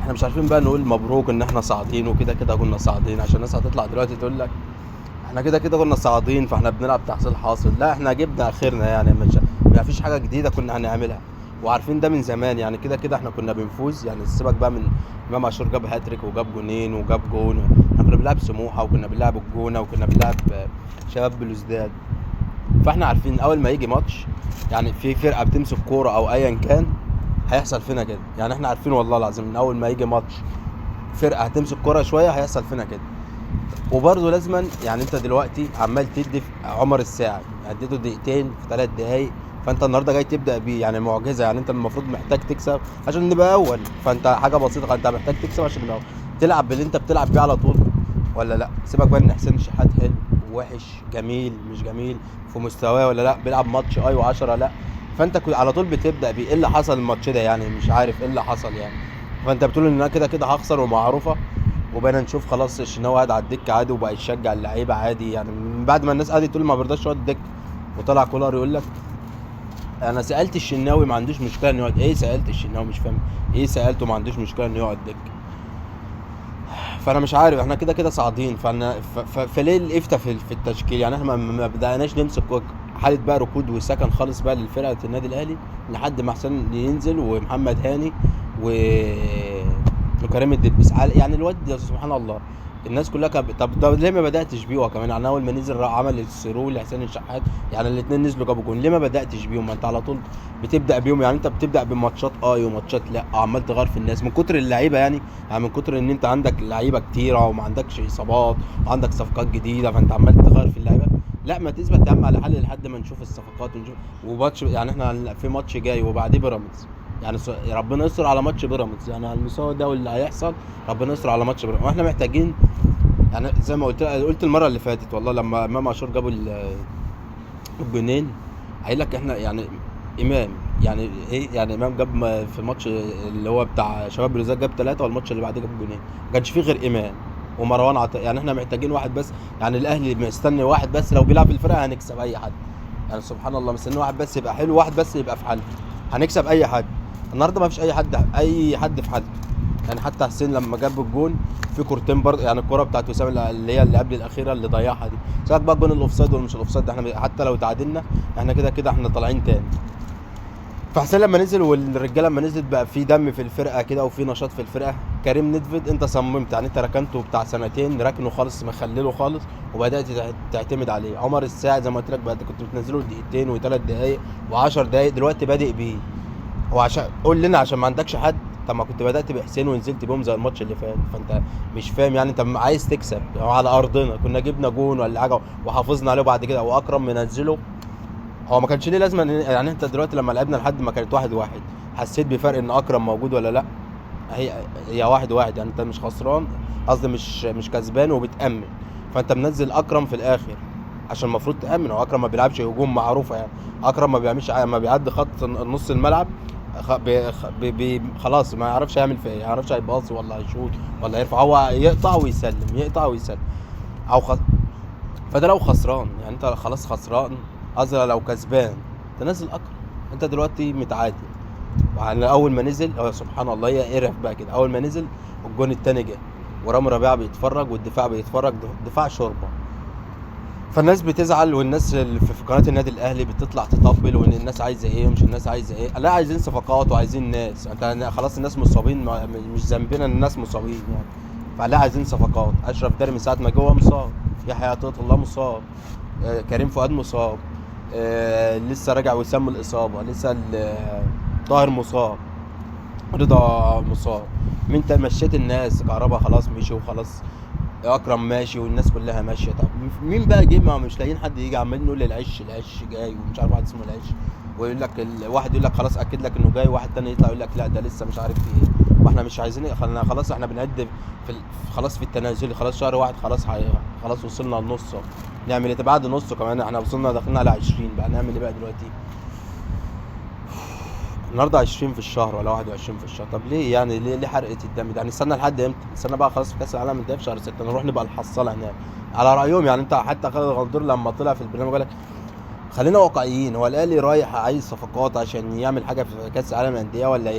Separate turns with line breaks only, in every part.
احنا مش عارفين بقى نقول مبروك ان احنا صاعدين، وكده كده كنا صاعدين، عشان الناس هتطلع دلوقتي تقول لك احنا كده كده كنا صاعدين فاحنا بنلعب تحصيل حاصل. لا، احنا جبنا اخرنا يعني، مش ما فيش حاجه جديده كنا هنعملها، وعارفين ده من زمان يعني. كده كده احنا كنا بنفوز يعني. سيبك بقى من امام عاشور جاب هاتريك وجاب جونين وجاب جون. احنا كنا بنلعب سموحه وكنا بنلعب الجونه وكنا بنلعب شباب بلوزداد. فاحنا عارفين اول ما يجي ماتش يعني في فرقه بتمسك كوره او ايا كان هيحصل فينا كده يعني. احنا عارفين والله العظيم من اول ما يجي ماتش فرقه هتمسك كوره شويه هيحصل فينا كده. وبرضه لازما يعني انت دلوقتي عمال تدي في عمر الساعه، اديته دقيقتين في 3 دقايق، فانت النهارده جاي تبدا بيه يعني معجزه يعني. انت المفروض محتاج تكسب عشان نبقى اول، فانت حاجه بسيطه، انت محتاج تكسب عشان نبقى اول. تلعب باللي انت بتلعب بيه على طول ولا لا؟ سيبك بقى ان حسين الشحات حلو وحش جميل مش جميل في مستواه ولا لا، بيلعب ماتش ايوه 10 لا. فانت على طول بتبدا بيه. ايه اللي حصل الماتش ده يعني؟ مش عارف ايه اللي حصل يعني. فانت بتقول ان انا كده كده هخسر ومعروفه، وبقينا نشوف خلاص الشناوي قاعد على الدكه عادي وبقى يشجع اللعيبه عادي يعني. من بعد ما الناس قعدت تقول ما بيرضاش يقعد الدكه، وطلع كولر يقول لك انا سالت الشناوي ما عندوش مشكله انه يقعد. ايه سالت الشناوي؟ مش فاهم ايه سالته ما عندوش مشكله انه يقعد دكه. فانا مش عارف، احنا كده كده صاعدين، فليه الافتاء في التشكيل يعني؟ احنا ما بدأناش نمسك حاله بقى ركود وسكن خالص بقى لفرقه النادي الاهلي لحد ما حسين ينزل ومحمد هاني و وكريم الدبيس يعني. الواد سبحان الله الناس كلها طب ليه ما بداتش بيه هو كمان يعني؟ اول ما نزل راح عمل السرو لحسين الشحات يعني، الاثنين نزلوا جابوا جون. ليه ما بداتش بيهم؟ ما انت على طول بتبدا بيهم يعني. انت بتبدا بماتشات وماتشات لا، عمال تغير في الناس من كتر اللعيبه يعني من كتر ان انت عندك لعيبه كتيره وما عندكش اصابات وعندك صفقات جديده، فانت عمال تغير في اللعيبه. لا، ما تثبت يا عم على حل لحد ما نشوف الصفقات ونشوف. وماتش يعني احنا في ماتش جاي وبعديه بيراميدز يعني. ربنا يستر على ماتش بيراميدز يعني، على المستوى ده واللي هيحصل ربنا يستر على ماتش بيراميدز. واحنا محتاجين يعني زي ما قلت المره اللي فاتت والله لما امام عاشور جابوا الجونين، قايل لك احنا يعني امام يعني ايه يعني؟ امام جاب في الماتش اللي هو بتاع شباب بلوزداد جاب 3، والماتش اللي بعديه جاب جونين. ما كانش فيه غير امام ومروان عطية يعني. احنا محتاجين واحد بس يعني. الاهلي مستني واحد بس، لو بيلعب في الفرقه هنكسب اي حد يعني. سبحان الله مستني واحد بس يبقى حلو، واحد بس يبقى في حاله، هنكسب اي حد. النهارده ما فيش اي حد في حاله يعني. حتى حسين لما جاب الجون في كورتين برضه يعني. الكوره بتاعت وسام اللي هي اللي قبل الاخيره اللي ضيعها دي، سواء بقى الجون الاوفسايد ولا مش الاوفسايد، احنا حتى لو تعادلنا احنا كده كده احنا طالعين تاني. فحسين لما نزل والرجاله لما نزلت بقى في دم في الفرقه كده وفي نشاط في الفرقه. كريم ندفد انت صممت يعني، انت ركنته بتاع سنتين ركنه خالص مخلله خالص وبدات تعتمد عليه. عمر الساعي زي ما قلت لك بقى كنت بتنزله دقيقتين وثلاث دقائق و10 دقائق، دلوقتي بادئ بيه. هو عشان قول لنا عشان ما عندكش حد؟ طب ما كنت بدات بحسين ونزلت بيهم زي الماتش اللي فات. فانت مش فاهم يعني. انت عايز تكسب على ارضنا كنا جبنا جون ولا حاجه وحافظنا عليه بعد كده، واكرم منزله. هو ما كانش ليه لازمه يعني. انت دلوقتي لما لعبنا لحد ما كانت 1-1 حسيت بفرق ان اكرم موجود ولا لا؟ هي 1-1 يعني. انت مش خسران، قصدي مش كسبان وبتامن. فانت منزل اكرم في الاخر عشان المفروض تامن. هو اكرم ما بيلعبش هجوم معروفه يعني. اكرم ما بيعملش ما بيعدي خط نص الملعب خلاص ما يعرفش يعمل في ايه، ما يعرفش هيباصي ولا هيشوط ولا يرفع. هو يقطع ويسلم يقطع ويسلم او فده لو خسران يعني. انت خلاص خسران، قصدي لو كسبان تنزل اكرم. انت دلوقتي متعادل يعني. اول ما نزل سبحان الله هي قرف بقى كده. اول ما نزل الجون التاني جه ورامي ربيعه بيتفرج والدفاع بيتفرج، دفاع شوربه. فالناس بتزعل، والناس اللي في قناه النادي الاهلي بتطلع تطبل وان الناس عايزه ايه ومش الناس عايزه ايه. لا، عايزين صفقات وعايزين ناس. انت خلاص الناس مصابين، مش ذنبنا ان الناس مصابين يعني. فلا، عايزين صفقات. اشرف داري من ساعه ما جه هو مصاب، يحيى عطية الله مصاب، كريم فؤاد مصاب، لسه راجع وسام من الاصابه، لسه طاهر مصاب، رضا مصاب. مين انت مشيت الناس؟ كهربا خلاص مشي وخلاص، اكرم ماشي والناس كلها ماشيه. طب مين بقى جه؟ ما مش لاقيين حد يجي. عمالين نقول العش جاي ومش عارف واحد اسمه العش، ويقول لك واحد يقول لك خلاص اكد لك انه جاي، واحد تاني يطلع يقول لك لا ده لسه مش عارف في ايه. واحنا مش عايزين خلاص احنا بنقدم خلاص في التنازل. خلاص شهر واحد خلاص وصلنا للنص. نعمل ايه؟ طب بعد نصه كمان احنا وصلنا داخلين على 20 بقى، نعمل ايه بقى دلوقتي؟ النهارده 20 في الشهر ولا 21 في الشهر. طب ليه يعني؟ ليه حرقه الدم ده يعني؟ نستنى لحد امتى؟ نستنى بقى خلاص في كاس العالم ده في شهر 6 نروح نبقى الحصاله هناك على رايهم يعني. انت حتى خالد الغندور لما طلع في البرنامج قال لك خلينا واقعيين، هو الاهلي رايح عايز صفقات عشان يعمل حاجه في كاس العالم للانديه، ولا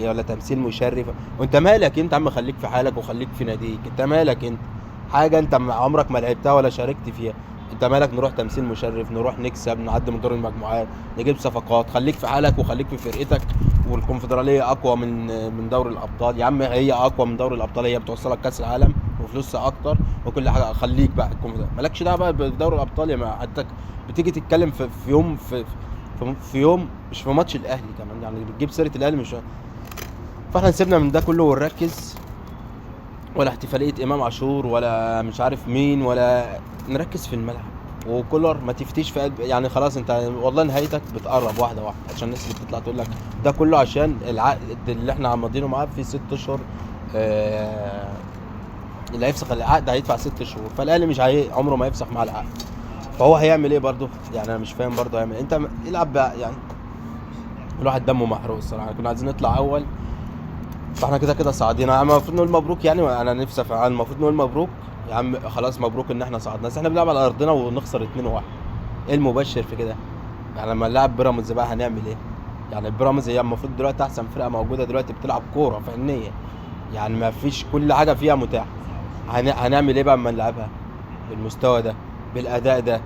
ولا تمثيل مشرف؟ وانت مالك انت يا عم؟ خليك في حالك وخليك في ناديك، انت مالك انت؟ حاجه انت عمرك ما لعبتها ولا شاركت فيها، انت مالك؟ نروح تمثيل مشرف، نروح نكسب، نعدي من دور المجموعات، نجيب صفقات. خليك في حالك وخليك في فرقتك. والكونفدراليه اقوى من دوري الابطال يا عم، هي اقوى من دوري الابطال، هي بتوصلك كاس العالم وفلوسها اكتر وكل حاجه. خليك بقى مالكش دعوه بقى بدوري الابطال يا ما حتى بتيجي تتكلم في يوم في يوم، مش في ماتش الاهلي كمان يعني بتجيب سيره الاهلي مش. فاحنا نسيبنا من ده كله ونركز، ولا احتفاليه امام عاشور ولا مش عارف مين، ولا نركز في الملعب. وكولر ما تفتيش في قلب يعني، خلاص انت والله نهايتك بتقرب واحده واحده، عشان الناس اللي بتطلع تقول لك ده كله عشان العقد اللي احنا ماضيينه معاه في 6 اشهر. آه اللي هيفسخ العقد هيدفع 6 شهور، فالاهلي مش عمره ما يفسخ مع العقد. فهو هيعمل ايه برضه يعني؟ انا مش فاهم برضه هيعمل إيه. انت العب بقى يعني. الواحد دمه محروق الصراحه، كنا عايزين نطلع اول، فاحنا كده كده صاعدين. انا المفروض نقول مبروك يعني، انا نفسي افعل المفروض نقول مبروك يا عم، خلاص مبروك ان احنا صعدنا، بس احنا بنلعب على ارضنا ونخسر 2-1. ايه المبشر في كده؟ يعني لما نلعب بيراميدز بقى هنعمل ايه؟ يعني بيراميدز هي المفروض دلوقتي احسن فرقه موجوده دلوقتي، بتلعب كوره فنيه يعني، ما فيش كل حاجه فيها متاح. هنعمل ايه بقى اما نلعبها بالمستوى ده، بالاداء ده؟